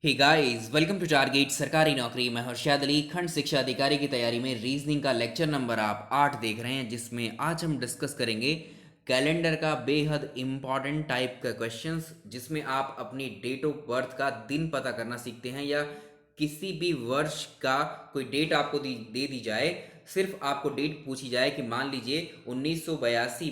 Hey guys, welcome to target सरकारी नौकरी। मैं हर्षद अली, खंड शिक्षा अधिकारी की तैयारी में रीजनिंग का लेक्चर नंबर आप 8 देख रहे हैं, जिसमें आज हम डिस्कस करेंगे कैलेंडर का बेहद इम्पॉर्टेंट टाइप का क्वेश्चंस, जिसमें आप अपनी डेट ऑफ बर्थ का दिन पता करना सीखते हैं या किसी भी वर्ष का कोई डेट आपको दे दी जाए। सिर्फ आपको डेट पूछी जाए कि मान लीजिए 1982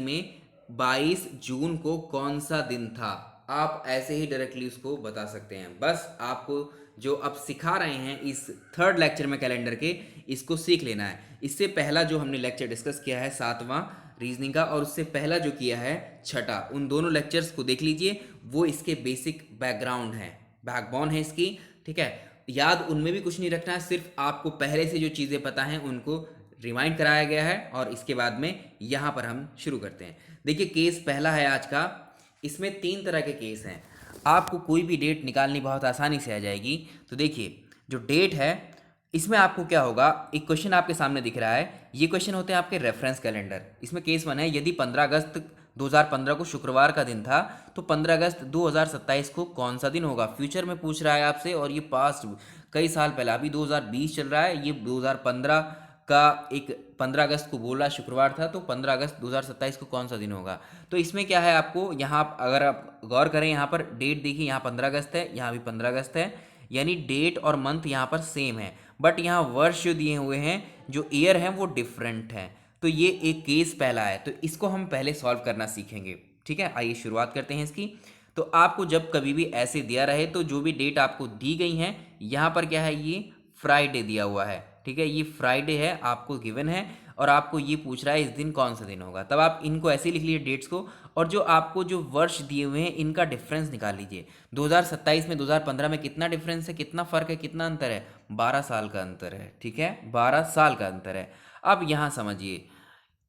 में 22 जून को कौन सा दिन था, आप ऐसे ही डायरेक्टली उसको बता सकते हैं। बस आपको जो अब सिखा रहे हैं इस थर्ड लेक्चर में कैलेंडर के, इसको सीख लेना है। इससे पहला जो हमने लेक्चर डिस्कस किया है 7वां रीजनिंग का, और उससे पहला जो किया है 6ठा, उन दोनों लेक्चर्स को देख लीजिए। वो इसके बेसिक बैकग्राउंड है, बैकबोन है इसकी। ठीक है, याद उनमें भी कुछ नहीं रखना है, सिर्फ आपको पहले से जो चीज़ें पता हैं उनको रिमाइंड कराया गया है। और इसके बाद में यहाँ पर हम शुरू करते हैं। देखिए, केस पहला है आज का। इसमें 3 तरह के केस हैं। आपको कोई भी डेट निकालनी बहुत आसानी से आ जाएगी। तो देखिए, जो डेट है इसमें आपको क्या होगा, एक क्वेश्चन आपके सामने दिख रहा है। ये क्वेश्चन होते हैं आपके रेफरेंस कैलेंडर। इसमें केस 1 है, यदि 15 अगस्त 2015 को शुक्रवार का दिन था तो 15 अगस्त 2027 को कौन सा दिन होगा। फ्यूचर में पूछ रहा है आपसे, और ये पास्ट कई साल पहले, अभी 2020 चल रहा है, ये 2015 का एक 15 अगस्त को बोला शुक्रवार था, तो 15 अगस्त 2027 को कौन सा दिन होगा। तो इसमें क्या है, आपको यहाँ अगर आप गौर करें, यहाँ पर डेट देखिए, यहाँ 15 अगस्त है, यहाँ भी 15 अगस्त है, यानी डेट और मंथ यहाँ पर सेम है। बट यहाँ वर्ष जो दिए हुए हैं, जो ईयर हैं वो डिफरेंट हैं। तो ये एक केस पहला है, तो इसको हम पहले सॉल्व करना सीखेंगे। ठीक है, आइए शुरुआत करते हैं इसकी। तो आपको जब कभी भी ऐसे दिया रहे, तो जो भी डेट आपको दी गई हैं, यहाँ पर क्या है, ये फ्राइडे दिया हुआ है। ठीक है, ये फ्राइडे है, आपको गिवन है, और आपको ये पूछ रहा है इस दिन कौन सा दिन होगा। तब आप इनको ऐसे ही लिख लीजिए डेट्स को, और जो आपको जो वर्ष दिए हुए हैं इनका डिफरेंस निकाल लीजिए। 2027 में 2015 में कितना डिफरेंस है, कितना फ़र्क है, कितना अंतर है, 12 साल का अंतर है। ठीक है, 12 साल का अंतर है। अब यहाँ समझिए,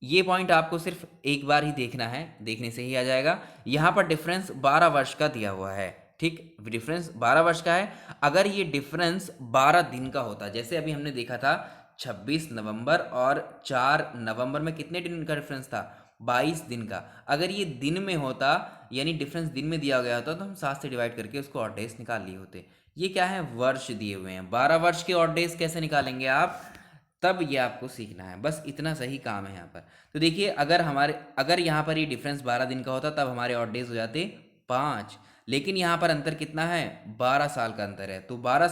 ये पॉइंट आपको सिर्फ एक बार ही देखना है, देखने से ही आ जाएगा। यहाँ पर डिफरेंस 12 वर्ष का दिया हुआ है। ठीक, डिफरेंस 12 वर्ष का है। अगर ये डिफरेंस 12 दिन का होता, जैसे अभी हमने देखा था 26 नवंबर और 4 नवंबर में कितने दिन का डिफरेंस था, 22 दिन का। अगर ये दिन में होता, यानी डिफरेंस दिन में दिया गया होता, तो हम 7 से डिवाइड करके उसको ऑड डेज निकाल लिए होते। ये क्या है, वर्ष दिए हुए हैं। 12 वर्ष के ऑड डेज कैसे निकालेंगे आप, तब ये आपको सीखना है। बस इतना सही काम है यहाँ पर। तो देखिए, अगर यहाँ पर ये डिफरेंस 12 दिन का होता, तब हमारे ऑड डेज हो जाते 5। लेकिन यहाँ पर अंतर कितना है, 12 साल का अंतर है। तो 12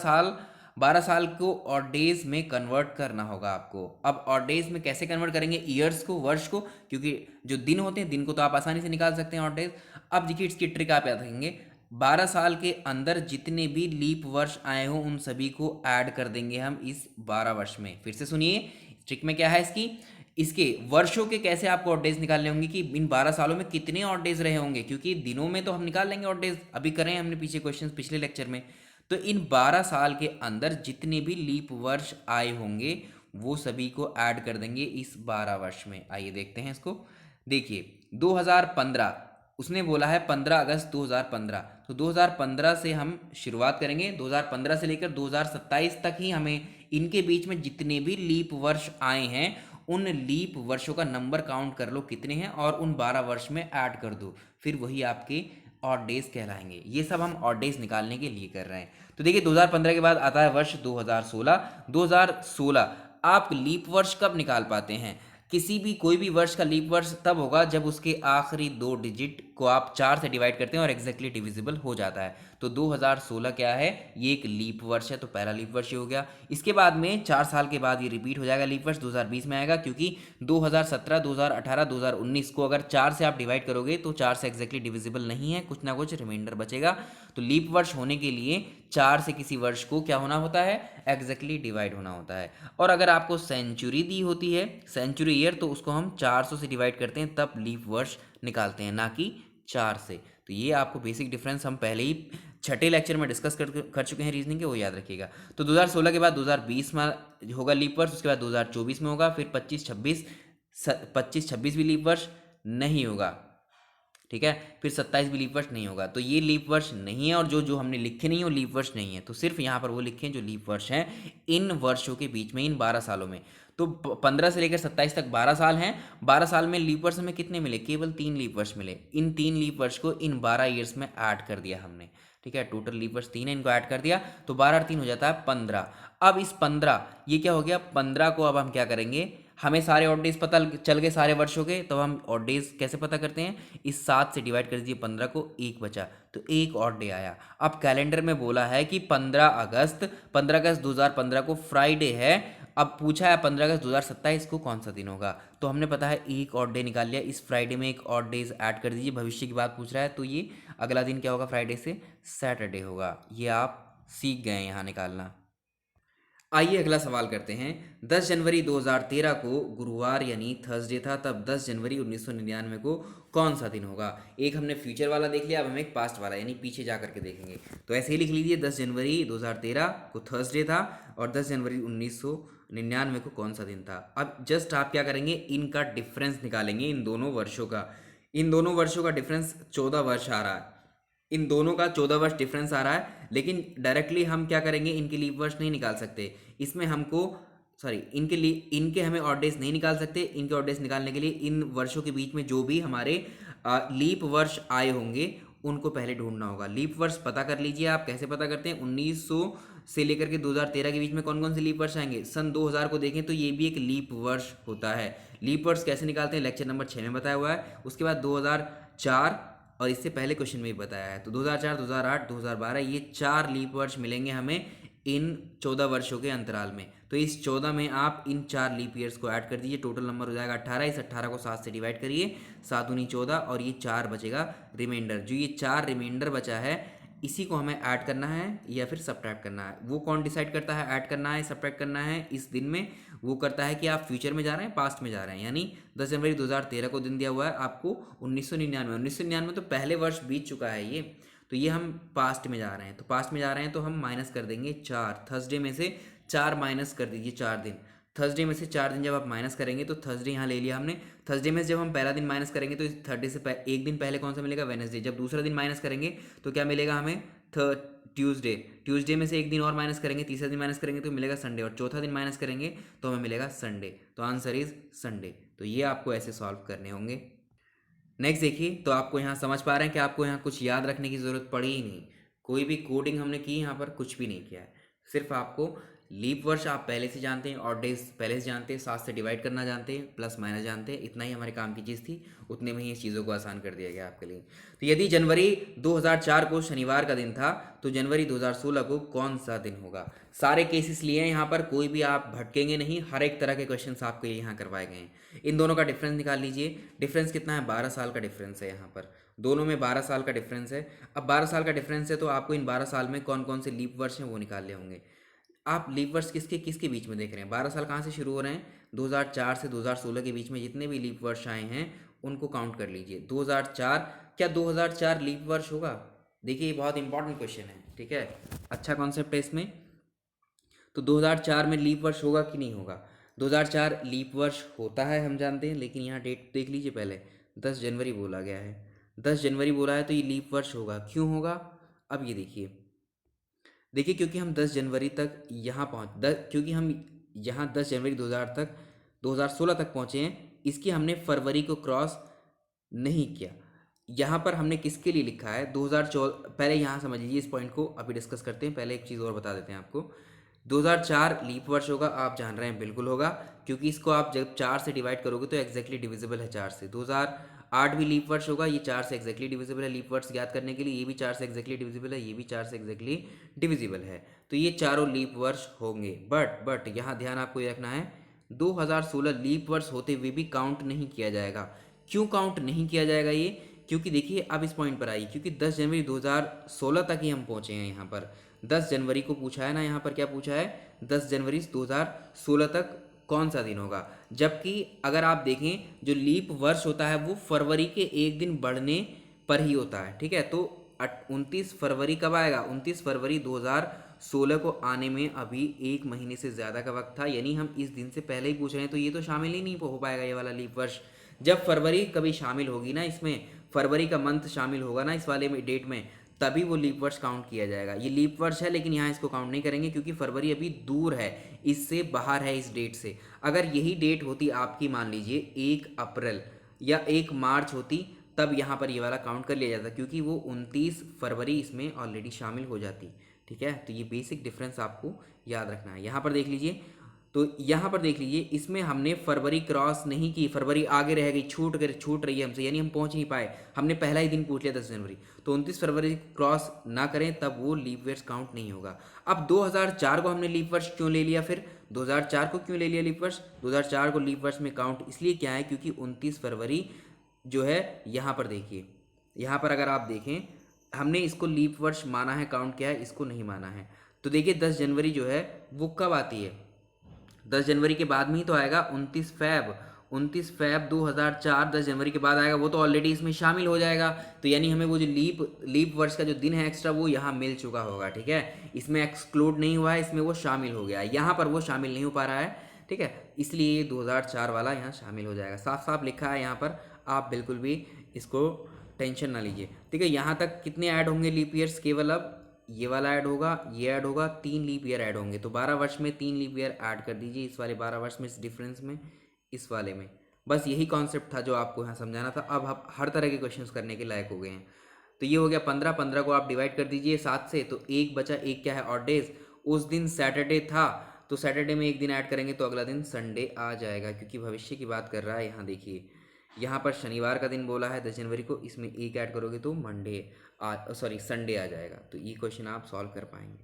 साल को ऑड डेज में कन्वर्ट करना होगा आपको। अब ऑड डेज में कैसे कन्वर्ट करेंगे, ईयर्स को, वर्ष को, क्योंकि जो दिन होते हैं, दिन को तो आप आसानी से निकाल सकते हैं ऑड डेज। अब देखिए, इसकी ट्रिक आप याद रखेंगे। 12 साल के अंदर जितने भी लीप वर्ष आए हों, उन सभी को ऐड कर देंगे हम इस 12 वर्ष में। फिर से सुनिए, ट्रिक में क्या है इसकी, इसके वर्षों के कैसे आपको ऑड डेज निकालने होंगे कि इन 12 सालों में कितने ऑड डेज रहे होंगे, क्योंकि दिनों में तो हम निकाल लेंगे ऑड डेज, अभी करें हमने पीछे क्वेश्चन पिछले लेक्चर में। तो इन 12 साल के अंदर जितने भी लीप वर्ष आए होंगे, वो सभी को ऐड कर देंगे इस 12 वर्ष में। आइए देखते हैं इसको। देखिए, 2015, उसने बोला है 15 अगस्त 2015, तो 2015 से हम शुरुआत करेंगे। 2015 से लेकर 2027 तक ही हमें इनके बीच में जितने भी लीप वर्ष आए हैं, उन लीप वर्षों का नंबर काउंट कर लो कितने हैं, और उन 12 वर्ष में ऐड कर दो। फिर वही आपके ऑड डेज कहलाएंगे। ये सब हम ऑड डेज निकालने के लिए कर रहे हैं। तो देखिए, 2015 के बाद आता है वर्ष 2016। 2016 आप लीप वर्ष कब निकाल पाते हैं, किसी भी कोई भी वर्ष का लीप वर्ष तब होगा जब उसके आखिरी 2 डिजिट को आप 4 से डिवाइड करते हैं और एग्जैक्टली डिविजिबल हो जाता है। तो 2016 क्या है, ये एक लीप वर्ष है, तो पहला लीप वर्ष ये हो गया। इसके बाद में 4 साल के बाद ये रिपीट हो जाएगा, लीप वर्ष 2020 में आएगा, क्योंकि 2017, 2018, 2019 को अगर 4 से आप डिवाइड करोगे तो 4 से एग्जैक्टली डिविजिबल नहीं है, कुछ ना कुछ रिमाइंडर बचेगा। तो लीप वर्ष होने के लिए 4 से किसी वर्ष को क्या होना होता है, एग्जैक्टली डिवाइड होना होता है। और अगर आपको सेंचुरी दी होती है, सेंचुरी ईयर, तो उसको हम 400 से डिवाइड करते हैं, तब लीप वर्ष निकालते हैं, ना कि 4 से। तो ये आपको बेसिक डिफरेंस हम पहले ही 6ठे लेक्चर में डिस्कस कर चुके हैं रीजनिंग के, वो याद रखिएगा। तो 2016 के बाद 2020 में होगा लीप वर्ष, उसके बाद 2024 में होगा, फिर 25-26 भी लीप वर्ष नहीं होगा। ठीक है। फिर 27 भी लीप वर्ष नहीं होगा, तो ये लीप वर्ष नहीं है, और जो जो हमने लिखे नहीं है वो लीप वर्ष नहीं है। तो सिर्फ यहाँ पर वो लिखे हैं जो लीप वर्ष हैं इन वर्षों के बीच में, इन 12 सालों में। तो 15 से लेकर 27 तक 12 साल हैं। 12 साल में लीप वर्ष हमें कितने मिले? केवल 3 लीप वर्ष मिले। इन 3 लीप वर्ष को इन 12 ईयर्स में ऐड कर दिया हमने, ठीक है। टोटल लीप वर्ष 3 है, इनको ऐड कर दिया तो 12 और 3 हो जाता है 15। अब इस 15, ये क्या हो गया 15 को अब हम क्या करेंगे, हमें सारे ऑड डेज पता चल गए सारे वर्षों के, तो हम ऑड डेज कैसे पता करते हैं, इस 7 से डिवाइड कर दीजिए 15 को, 1 बचा तो 1 ऑड डे आया। अब कैलेंडर में बोला है कि 15 अगस्त 2015 को फ्राइडे है। अब पूछा है 15 अगस्त 2027 को कौन सा दिन होगा, तो हमने पता है 1 ऑड डे निकाल लिया, इस फ्राइडे में 1 ऑड डेज ऐड कर दीजिए। भविष्य की बात पूछ रहा है तो ये अगला दिन क्या होगा, फ्राइडे से सैटरडे होगा। ये आप सीख गए यहाँ निकालना। आइए अगला सवाल करते हैं। 10 जनवरी 2013 को गुरुवार यानी थर्सडे था, तब 10 जनवरी 1999 को कौन सा दिन होगा? एक हमने फ्यूचर वाला देख लिया, अब हम एक पास्ट वाला यानी पीछे जा करके देखेंगे। तो ऐसे ही लिख लीजिए 10 जनवरी 2013 को थर्सडे था और 10 जनवरी 1999 को कौन सा दिन था। अब जस्ट आप क्या करेंगे, इनका डिफरेंस निकालेंगे, इन दोनों वर्षों का। इन दोनों वर्षों का डिफरेंस 14 वर्ष आ रहा है, इन दोनों का 14 वर्ष डिफरेंस आ रहा है। लेकिन डायरेक्टली हम क्या करेंगे, इनके लीप वर्ष नहीं निकाल सकते, इसमें हमको इनके हमें ऑड डेज नहीं निकाल सकते। इनके ऑड डेज निकालने के लिए इन वर्षों के बीच में जो भी हमारे लीप वर्ष आए होंगे उनको पहले ढूंढना होगा। लीप वर्ष पता कर लीजिए आप, कैसे पता करते हैं, 1900 से लेकर के 2013 के बीच में कौन कौन से लीप वर्ष आएंगे। सन 2000 को देखें तो ये भी एक लीप वर्ष होता है। लीप वर्ष कैसे निकालते हैं, लेक्चर नंबर 6 में बताया हुआ है। उसके बाद 2004, और इससे पहले क्वेश्चन में भी बताया है, तो 2004, 2008, 2012 ये 4 लीप वर्ष मिलेंगे हमें इन 14 वर्षों के अंतराल में। तो इस 14 में आप इन 4 लीप ईयर्स को ऐड कर दीजिए, टोटल नंबर हो जाएगा 18। इस 18 को 7 से डिवाइड करिए, 7 दूनी 14 और ये 4 बचेगा रिमाइंडर। जो ये 4 रिमाइंडर बचा है इसी को हमें ऐड करना है या फिर सब्ट्रैक्ट करना है। वो कौन डिसाइड करता है ऐड करना है सब्ट्रैक्ट करना है इस दिन में? वो करता है कि आप फ्यूचर में जा रहे हैं पास्ट में जा रहे हैं। यानी 10 जनवरी 2013 को दिन दिया हुआ है आपको 1999 तो पहले वर्ष बीत चुका है ये, तो ये हम पास्ट में जा रहे हैं। तो पास्ट में जा रहे हैं तो हम माइनस कर देंगे 4, थर्सडे में से 4 माइनस कर दीजिए 4 दिन। थर्सडे में से 4 दिन जब आप माइनस करेंगे तो थर्सडे यहाँ ले लिया हमने। थर्सडे में से जब हम पहला दिन माइनस करेंगे तो इस थर्सडे से एक दिन पहले कौन सा मिलेगा, वेडनेसडे। जब दूसरा दिन माइनस करेंगे तो क्या मिलेगा हमें, ट्यूसडे। ट्यूसडे में से एक दिन और माइनस करेंगे, तीसरा दिन माइनस करेंगे तो मिलेगा संडे, और चौथा दिन माइनस करेंगे तो हमें मिलेगा संडे। तो आंसर इज संडे। तो ये आपको ऐसे सॉल्व करने होंगे। नेक्स्ट देखिए, तो आपको यहाँ समझ पा रहे हैं कि आपको यहाँ कुछ याद रखने की ज़रूरत पड़ी ही नहीं। कोई भी कोडिंग हमने की यहाँ पर कुछ भी नहीं किया है, सिर्फ आपको लीप वर्ष आप पहले से जानते हैं, ऑड डेज पहले से जानते हैं, 7 से डिवाइड करना जानते हैं, प्लस माइनस जानते हैं। इतना ही हमारे काम की चीज़ थी, उतने में ही इस चीज़ों को आसान कर दिया गया आपके लिए। तो यदि जनवरी 2004 को शनिवार का दिन था तो जनवरी 2016 को कौन सा दिन होगा? सारे केसेस लिए हैं यहाँ पर, कोई भी आप भटकेंगे नहीं, हर एक तरह के क्वेश्चन आपके लिए यहाँ करवाए गए हैं। इन दोनों का डिफरेंस निकाल लीजिए। डिफरेंस कितना है, 12 साल का डिफरेंस है यहाँ पर, दोनों में 12 साल का डिफरेंस है। अब 12 साल का डिफरेंस है तो आपको इन 12 साल में कौन कौन से लीप वर्ष हैं वो निकालने होंगे। आप लीप वर्ष किसके किसके बीच में देख रहे हैं, 12 साल कहाँ से शुरू हो रहे हैं, 2004 से 2016 के बीच में जितने भी लीप वर्ष आए हैं उनको काउंट कर लीजिए। 2004, क्या 2004 लीप वर्ष होगा? देखिए ये बहुत इंपॉर्टेंट क्वेश्चन है, ठीक है, अच्छा कॉन्सेप्ट है इसमें। तो 2004 में लीप वर्ष होगा कि नहीं होगा? 2004 लीप वर्ष होता है हम जानते हैं, लेकिन यहाँ डेट देख लीजिए पहले, 10 जनवरी बोला गया है। 10 जनवरी बोला है तो ये लीप वर्ष होगा। क्यों होगा? अब ये देखिए क्योंकि हम 10 जनवरी तक यहाँ क्योंकि हम यहाँ 10 जनवरी 2016 तक पहुँचे हैं, इसकी हमने फरवरी को क्रॉस नहीं किया। यहाँ पर हमने किसके लिए लिखा है 2014, पहले यहाँ समझ लीजिए इस पॉइंट को, अभी डिस्कस करते हैं। पहले एक चीज़ और बता देते हैं आपको, 2004 लीप वर्ष होगा, आप जान रहे हैं बिल्कुल होगा, क्योंकि इसको आप जब 4 से डिवाइड करोगे तो एग्जैक्टली डिविजिबल है 4 से। 2008 भी लीप वर्ष होगा, ये 4 से एग्जैक्टली डिविजिबल है। लीप वर्ष ज्ञात करने के लिए ये भी 4 से एग्जैक्टली डिविजिबल है, ये भी 4 से एग्जैक्टली डिविजिबल है। तो ये चारों लीप वर्ष होंगे। बट यहाँ ध्यान आपको ये रखना है, 2016 लीप वर्ष होते हुए भी काउंट नहीं किया जाएगा। क्यों काउंट नहीं किया जाएगा ये? क्योंकि देखिए अब इस पॉइंट पर आइए, क्योंकि 10 जनवरी 2016 तक ही हम पहुँचे हैं। यहाँ पर 10 जनवरी को पूछा है ना, यहाँ पर क्या पूछा है, 10 जनवरी 2016 तक कौन सा दिन होगा। जबकि अगर आप देखें जो लीप वर्ष होता है वो फरवरी के एक दिन बढ़ने पर ही होता है, ठीक है। तो 29 फरवरी कब आएगा, 29 फरवरी 2016 को आने में अभी 1 महीने से ज़्यादा का वक्त था, यानी हम इस दिन से पहले ही पूछ रहे हैं, तो ये तो शामिल ही नहीं हो पाएगा ये वाला लीप वर्ष। जब फरवरी कभी शामिल होगी ना इसमें, फरवरी का मंथ शामिल होगा ना इस वाले में डेट में, तभी वो लीप वर्ष काउंट किया जाएगा। ये लीप वर्ष है लेकिन यहाँ इसको काउंट नहीं करेंगे क्योंकि फरवरी अभी दूर है, इससे बाहर है इस डेट से। अगर यही डेट होती आपकी, मान लीजिए 1 अप्रैल या 1 मार्च होती, तब यहाँ पर ये वाला काउंट कर लिया जाता क्योंकि वो 29 फरवरी इसमें ऑलरेडी शामिल हो जाती। ठीक है, तो ये बेसिक डिफरेंस आपको याद रखना है। यहाँ पर देख लीजिए, तो यहाँ पर देख लीजिए इसमें हमने फरवरी क्रॉस नहीं की, फरवरी आगे रह गई, छूट रही है हमसे, यानी हम पहुँच नहीं पाए, हमने पहला ही दिन पूछ लिया 10 जनवरी, तो 29 फरवरी क्रॉस ना करें तब वो लीप ईयर्स काउंट नहीं होगा। अब 2004 को हमने लीप वर्ष क्यों ले लिया, फिर 2004 को क्यों ले लिया लीप वर्ष? 2004 को लीप वर्ष में काउंट इसलिए क्या है क्योंकि 29 फरवरी जो है, यहाँ पर देखिए, यहाँ पर अगर आप देखें हमने इसको लीप वर्ष माना है, काउंट किया है, इसको नहीं माना है। तो देखिए 10 जनवरी जो है वो कब आती है? 10 जनवरी के बाद में ही तो आएगा 29 फैब 2004, 10 जनवरी के बाद आएगा, वो तो ऑलरेडी इसमें शामिल हो जाएगा। तो यानी हमें वो जो लीप वर्ष का जो दिन है एक्स्ट्रा, वो यहाँ मिल चुका होगा। ठीक है, इसमें एक्सक्लूड नहीं हुआ है, इसमें वो शामिल हो गया है, यहाँ पर वो शामिल नहीं हो पा रहा है। ठीक है, इसलिए 2004 वाला यहाँ शामिल हो जाएगा, साफ साफ लिखा है यहाँ पर, आप बिल्कुल भी इसको टेंशन ना लीजिए। ठीक है, यहाँ तक कितने ऐड होंगे लीप ईयर्स? केवल अब ये वाला ऐड होगा, ये ऐड होगा, 3 लीप ईयर ऐड होंगे। तो 12 वर्ष में 3 लीप ईयर ऐड कर दीजिए, इस वाले 12 वर्ष में, इस डिफरेंस में, इस वाले में। बस यही कॉन्सेप्ट था जो आपको यहाँ समझाना था। अब आप हर तरह के क्वेश्चंस करने के लायक हो गए हैं। तो ये हो गया 15, 15 को आप डिवाइड कर दीजिए 7 से, तो 1 बचा, 1 क्या है? Odd days. उस दिन सैटरडे था, तो सैटरडे में 1 दिन ऐड करेंगे तो अगला दिन संडे आ जाएगा, क्योंकि भविष्य की बात कर रहा है। यहाँ देखिए, यहाँ पर शनिवार का दिन बोला है 10 जनवरी को, इसमें 1 ऐड करोगे तो संडे आ जाएगा। तो ये क्वेश्चन आप सॉल्व कर पाएंगे।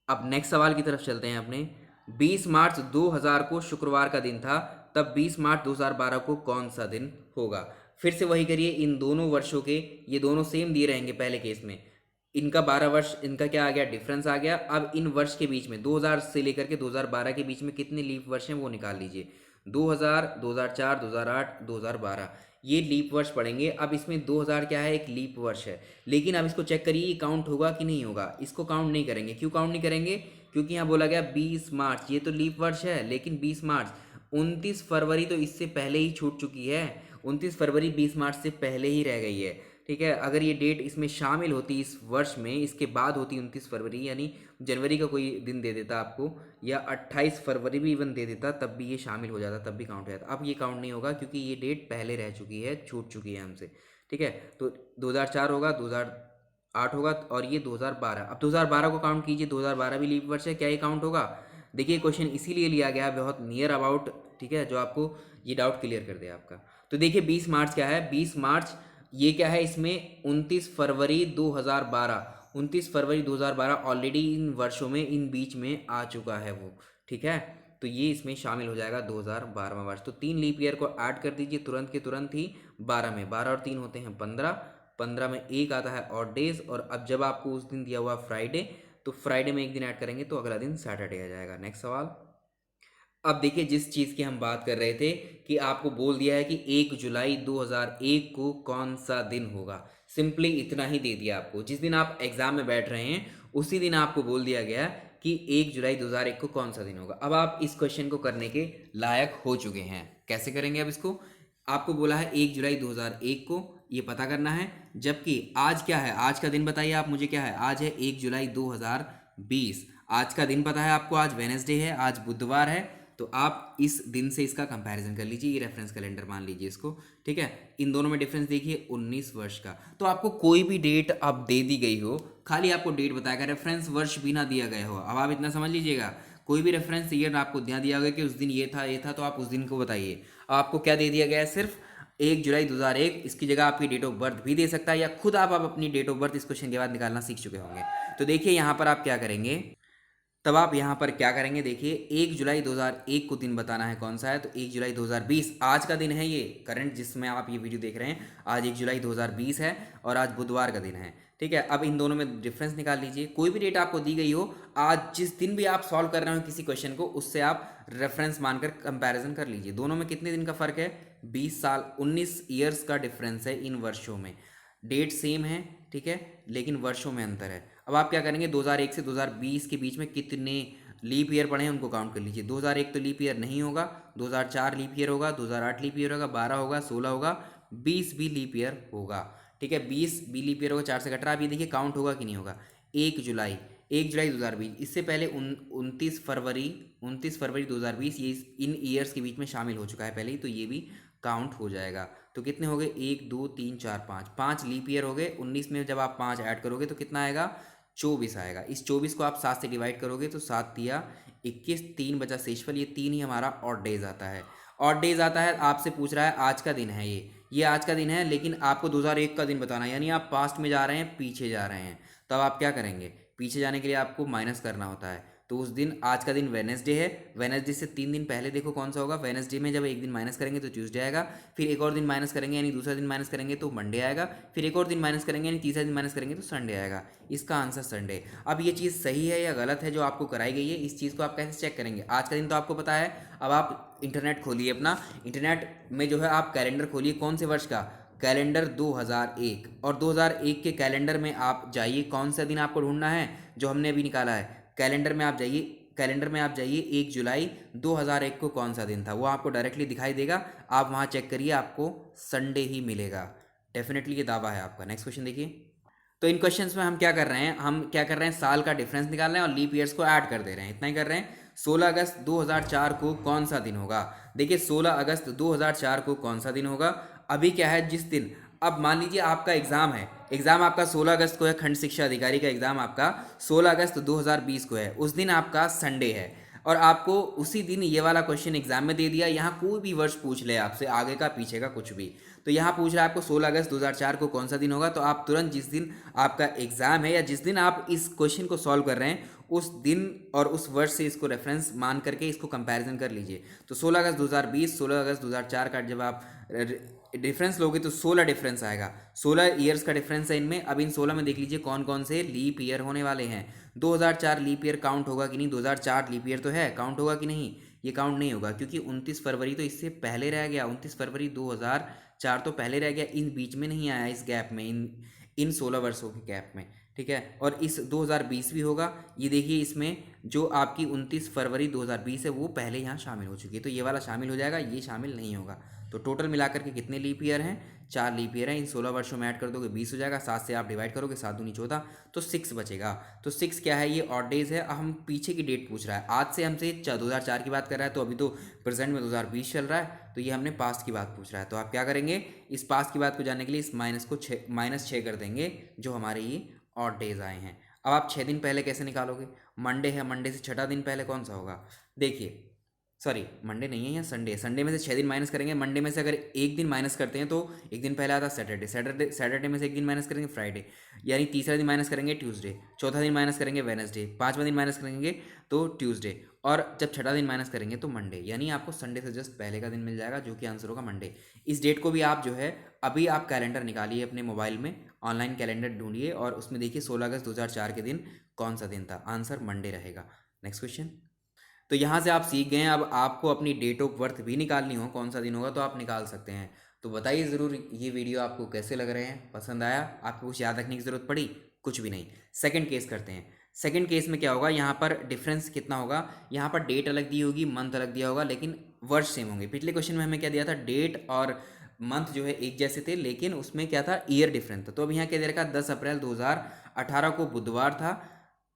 अब नेक्स्ट सवाल की तरफ चलते हैं अपने। 20 मार्च 2000 को शुक्रवार का दिन था, तब 20 मार्च 2012 को कौन सा दिन होगा? फिर से वही करिए, इन दोनों वर्षों के, ये दोनों सेम दिए रहेंगे पहले केस में, इनका 12 वर्ष, इनका क्या आ गया? डिफरेंस आ गया। अब इन वर्ष के बीच में 2000 से लेकर के 2012 के बीच में कितने लीप वर्ष हैं वो निकाल लीजिए। 2000, 2004, 2008, 2012, ये लीप वर्ष पड़ेंगे। अब इसमें 2000 क्या है? एक लीप वर्ष है, लेकिन अब इसको चेक करिए काउंट होगा कि नहीं होगा। इसको काउंट नहीं करेंगे। क्यों काउंट नहीं करेंगे? क्योंकि यहाँ बोला गया 20 मार्च, ये तो लीप वर्ष है, लेकिन 20 मार्च, 29 फरवरी तो इससे पहले ही छूट चुकी है। 29 फरवरी 20 मार्च से पहले ही रह गई है। ठीक है, अगर ये डेट इसमें शामिल होती, इस वर्ष में इसके बाद होती 29 फरवरी, यानी जनवरी का कोई दिन दे देता आपको, या 28 फरवरी भी इवन दे देता, तब भी ये शामिल हो जाता, तब भी काउंट हो जाता। अब ये काउंट नहीं होगा क्योंकि ये डेट पहले रह चुकी है, छूट चुकी है हमसे। ठीक है, तो 2004 होगा, 2008 होगा, और ये 2012। अब 2012 को काउंट कीजिए, 2012 भी लीप वर्ष है, क्या ये काउंट होगा? देखिए क्वेश्चन इसीलिए लिया गया है, बहुत नियर अबाउट, ठीक है, जो आपको ये डाउट क्लियर कर दे आपका। तो देखिए 20 मार्च क्या है? 20 मार्च ये क्या है? इसमें 29 फरवरी 2012, 29 फरवरी 2012 ऑलरेडी इन वर्षों में, इन बीच में आ चुका है वो। ठीक है, तो ये इसमें शामिल हो जाएगा 2012वां वर्ष। तो 3 लीप ईयर को ऐड कर दीजिए तुरंत के तुरंत ही 12 में, 12 और 3 होते हैं 15, 15 में 1 आता है ऑड डेज, और अब जब आपको उस दिन दिया हुआ फ्राइडे, तो फ्राइडे में 1 दिन ऐड करेंगे तो अगला दिन सैटरडे आ जाएगा। नेक्स्ट सवाल। अब देखिए जिस चीज़ की हम बात कर रहे थे कि आपको बोल दिया है कि 1 जुलाई 2001 को कौन सा दिन होगा, सिंपली इतना ही दे दिया आपको। जिस दिन आप एग्जाम में बैठ रहे हैं उसी दिन आपको बोल दिया गया कि 1 जुलाई 2001 को कौन सा दिन होगा। अब आप इस क्वेश्चन को करने के लायक हो चुके हैं। कैसे करेंगे अब इसको? आपको बोला है 1 जुलाई 2001 को ये पता करना है, जबकि आज क्या है? आज का दिन बताइए आप मुझे, क्या है? आज है 1 जुलाई 2020। आज का दिन पता है आपको, आज वेडनेसडे है, आज बुधवार है, तो आप इस दिन से इसका कंपैरिजन कर लीजिए। ये रेफरेंस कैलेंडर मान लीजिए इसको। ठीक है, इन दोनों में डिफरेंस देखिए 19 वर्ष का। तो आपको कोई भी डेट अब दे दी गई हो, खाली आपको डेट बताएगा, रेफरेंस वर्ष भी ना दिया गया हो। अब आप इतना समझ लीजिएगा, कोई भी रेफरेंस ईयर आपको ध्यान दिया गया कि उस दिन ये था, तो आप उस दिन को बताइए। आपको क्या दे दिया गया है? सिर्फ 1 जुलाई 2001। इसकी जगह आपकी डेट ऑफ बर्थ भी दे सकता है, या खुद आप अपनी डेट ऑफ बर्थ इस क्वेश्चन के बाद निकालना सीख चुके होंगे। तो देखिए यहाँ पर आप क्या करेंगे, तब आप यहाँ पर क्या करेंगे, देखिए 1 जुलाई 2001 को दिन बताना है कौन सा है, तो 1 जुलाई 2020 आज का दिन है, ये करंट जिसमें आप ये वीडियो देख रहे हैं, आज 1 जुलाई 2020 है और आज बुधवार का दिन है। ठीक है, अब इन दोनों में डिफरेंस निकाल लीजिए। कोई भी डेट आपको दी गई हो, आज जिस दिन भी आप सॉल्व कर रहे हो किसी क्वेश्चन को, उससे आप रेफरेंस मानकर कंपैरिजन कर लीजिए। दोनों में कितने दिन का फर्क है? 20 साल, 19 ईयर्स का डिफरेंस है इन वर्षों में। डेट सेम है, ठीक है, लेकिन वर्षों में अंतर है। अब आप क्या करेंगे, 2001 से 2020 के बीच में कितने लीप ईयर पड़े हैं उनको काउंट कर लीजिए। 2001 तो लीप ईयर नहीं होगा, 2004 लीप ईयर होगा, 2008 लीप ईयर होगा, 12 होगा, 16 होगा, 20 भी लीप ईयर होगा। ठीक है, 20 भी लीप ईयर होगा, 4 से कट रहा है। अब ये देखिए काउंट होगा कि नहीं होगा। 1 जुलाई, 1 जुलाई 2020, इससे पहले 29 फरवरी 2020, ये इन ईयर्स के बीच में शामिल हो चुका है पहले ही, तो ये भी काउंट हो जाएगा। तो कितने हो गए, 1 2 3 4 5, 5 लीप ईयर हो गए। 19 में जब आप 5 ऐड करोगे तो कितना आएगा, 24 आएगा। इस 24 को आप 7 से डिवाइड करोगे तो 7 तिया 21, 3 बचा शेषफल, ये 3 ही हमारा ऑड डेज आता है। ऑड डेज आता है, आपसे पूछ रहा है आज का दिन है ये आज का दिन है, लेकिन आपको 2001 का दिन बताना है, यानी आप पास्ट में जा रहे हैं, पीछे जा रहे हैं। तब आप क्या करेंगे, पीछे जाने के लिए आपको माइनस करना होता है। तो उस दिन, आज का दिन वेडनेसडे है, वेडनेसडे से 3 दिन पहले देखो कौन सा होगा। वेडनेसडे में जब एक दिन माइनस करेंगे तो ट्यूसडे आएगा, फिर एक और दिन माइनस करेंगे यानी दूसरा दिन माइनस करेंगे तो मंडे आएगा, फिर एक और दिन माइनस करेंगे यानी तीसरा दिन माइनस करेंगे तो संडे आएगा। इसका आंसर संडे। अब ये चीज़ सही है या गलत है जो आपको कराई गई है, इस चीज़ को आप कैसे चेक करेंगे। आज का दिन तो आपको पता है, अब आप इंटरनेट खोलिए अपना, इंटरनेट में जो है आप कैलेंडर खोलिए, कौन से वर्ष का, कैलेंडर 2001, और 2001 के कैलेंडर में आप जाइए, कौन सा दिन आपको ढूंढना है जो हमने अभी निकाला है। कैलेंडर में आप जाइए, 1 जुलाई 2001 को कौन सा दिन था, वो आपको डायरेक्टली दिखाई देगा। आप वहाँ चेक करिए, आपको संडे ही मिलेगा। डेफिनेटली ये दावा है आपका। नेक्स्ट क्वेश्चन देखिए। तो इन क्वेश्चंस में हम क्या कर रहे हैं, साल का डिफरेंस निकाल रहे हैं और लीप ईयर्स को ऐड कर दे रहे हैं, इतना ही कर रहे हैं। 16 अगस्त 2004 को कौन सा दिन होगा। देखिए 16 अगस्त 2004 को कौन सा दिन होगा। अभी क्या है, जिस दिन, अब मान लीजिए आपका एग्जाम है, एग्जाम आपका 16 अगस्त को है, खंड शिक्षा अधिकारी का एग्जाम आपका 16 अगस्त 2020 को है, उस दिन आपका संडे है, और आपको उसी दिन ये वाला क्वेश्चन एग्जाम में दे दिया। यहाँ कोई भी वर्ष पूछ ले आपसे, आगे का पीछे का कुछ भी, तो यहाँ पूछ रहा है आपको 16 अगस्त 2004 को कौन सा दिन होगा, तो आप तुरंत जिस दिन आपका एग्जाम है या जिस दिन आप इस क्वेश्चन को सॉल्व कर रहे हैं, उस दिन और उस वर्ष से इसको रेफरेंस मान करके इसको कंपैरिजन कर लीजिए। तो 16 अगस्त 2020, 16 अगस्त 2004 का जब आप डिफरेंस लोगे तो 16 डिफरेंस आएगा। 16 ईयर्स का डिफरेंस है इनमें। अब इन 16 में देख लीजिए कौन कौन से लीप ईयर होने वाले हैं। 2004 लीप ईयर काउंट होगा कि नहीं, 2004 लीप ईयर तो है, काउंट होगा कि नहीं, ये काउंट नहीं होगा, क्योंकि 29 फरवरी तो इससे पहले रह गया। 29 फरवरी 2004 तो पहले रह गया, इन बीच में नहीं आया, इस गैप में, इन 16 वर्षों के गैप में। ठीक है, और इस 2020 भी होगा। ये देखिए इसमें जो आपकी 29 फरवरी 2020 है वो पहले यहाँ शामिल हो चुकी है, तो ये वाला शामिल हो जाएगा, ये शामिल नहीं होगा। तो टोटल मिलाकर के कितने लीप ईयर हैं, 4 लीप ईयर हैं। इन 16 वर्षों में ऐड कर दोगे 20 हो जाएगा, 7 से आप डिवाइड करोगे, 7 दूनी 14, तो 6 बचेगा। तो 6 क्या है, ये ऑड डेज है। हम पीछे की डेट पूछ रहा है, आज से हमसे 2004 की बात कर रहा है, तो अभी तो प्रेजेंट में 2020 चल रहा है, तो ये हमने पास्ट की बात पूछ रहा है। तो आप क्या करेंगे, इस पास्ट की बात को जानने के लिए इस -6 कर देंगे, जो हमारे ये ऑड डेज आए हैं। अब आप 6 दिन पहले कैसे निकालोगे, मंडे है, मंडे से छठा दिन पहले कौन सा होगा, देखिए, सॉरी मंडे नहीं है, यहाँ संडे है, संडे में से 6 दिन माइनस करेंगे। मंडे में से अगर एक दिन माइनस करते हैं तो एक दिन पहले आता है सैटरडे, सैटरडे में से एक दिन माइनस करेंगे फ्राइडे, यानी तीसरा दिन माइनस करेंगे ट्यूसडे, चौथा दिन माइनस करेंगे वेडनेसडे, पांचवा दिन माइनस करेंगे तो ट्यूसडे, और जब छठा दिन माइनस करेंगे तो मंडे, यानी आपको संडे से जस्ट पहले का दिन मिल जाएगा, जो कि आंसर होगा मंडे। इस डेट को भी आप जो है, अभी आप कैलेंडर निकालिए अपने मोबाइल में, ऑनलाइन कैलेंडर ढूंढिए और उसमें देखिए 16 अगस्त 2004 के दिन कौन सा दिन था, आंसर मंडे रहेगा। Next question. तो यहाँ से आप सीख गए हैं, अब आपको अपनी डेट ऑफ बर्थ भी निकालनी हो, कौन सा दिन होगा, तो आप निकाल सकते हैं। तो बताइए ज़रूर ये वीडियो आपको कैसे लग रहे हैं, पसंद आया, आपको कुछ याद रखने की ज़रूरत पड़ी, कुछ भी नहीं। सेकंड केस करते हैं। सेकंड केस में क्या होगा, यहाँ पर डिफरेंस कितना होगा, यहाँ पर डेट अलग दी होगी, मंथ अलग दिया होगा, लेकिन वर्ष सेम होंगे। पिछले क्वेश्चन में हमें क्या दिया था, डेट और मंथ जो है एक जैसे थे, लेकिन उसमें क्या था, ईयर डिफरेंट था। तो अब यहाँ क्या दे रखा, 10 अप्रैल 2018 को बुधवार था।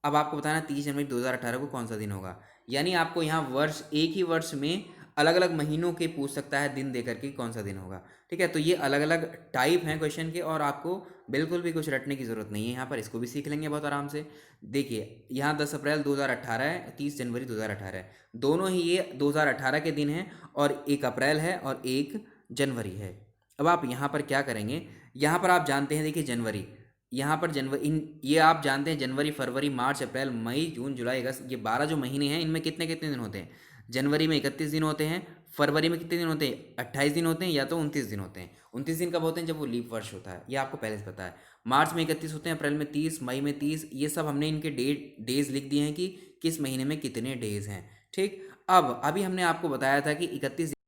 अब आपको बताना 30 जनवरी 2018 को कौन सा दिन होगा, यानी आपको यहाँ वर्ष, एक ही वर्ष में अलग अलग महीनों के पूछ सकता है दिन दे करके कौन सा दिन होगा। ठीक है, तो ये अलग अलग टाइप हैं क्वेश्चन के, और आपको बिल्कुल भी कुछ रटने की ज़रूरत नहीं है यहाँ पर, इसको भी सीख लेंगे बहुत आराम से। देखिए यहाँ 10 अप्रैल 2018 है, 30 जनवरी 2018 है, दोनों ही ये 2018 के दिन हैं, और 1 अप्रैल है और 1 जनवरी है। अब आप यहाँ पर क्या करेंगे, यहाँ पर आप जानते हैं, देखिए जनवरी, यहाँ पर जनवरी, ये आप जानते हैं जनवरी, फरवरी, मार्च, अप्रैल, मई, जून, जुलाई, अगस्त, ये 12 जो महीने हैं, इनमें कितने कितने दिन होते हैं। जनवरी में 31 दिन होते हैं, फरवरी में कितने दिन होते हैं, 28 दिन होते हैं, या तो 29 दिन होते हैं। 29 दिन कब होते हैं, जब वो लीप वर्ष होता है, ये आपको पहले से पता है। मार्च में 31 होते हैं, अप्रैल में 30, मई में 30, ये सब हमने इनके डेज लिख दिए हैं कि किस महीने में कितने डेज हैं। ठीक, अब अभी हमने आपको बताया था कि 31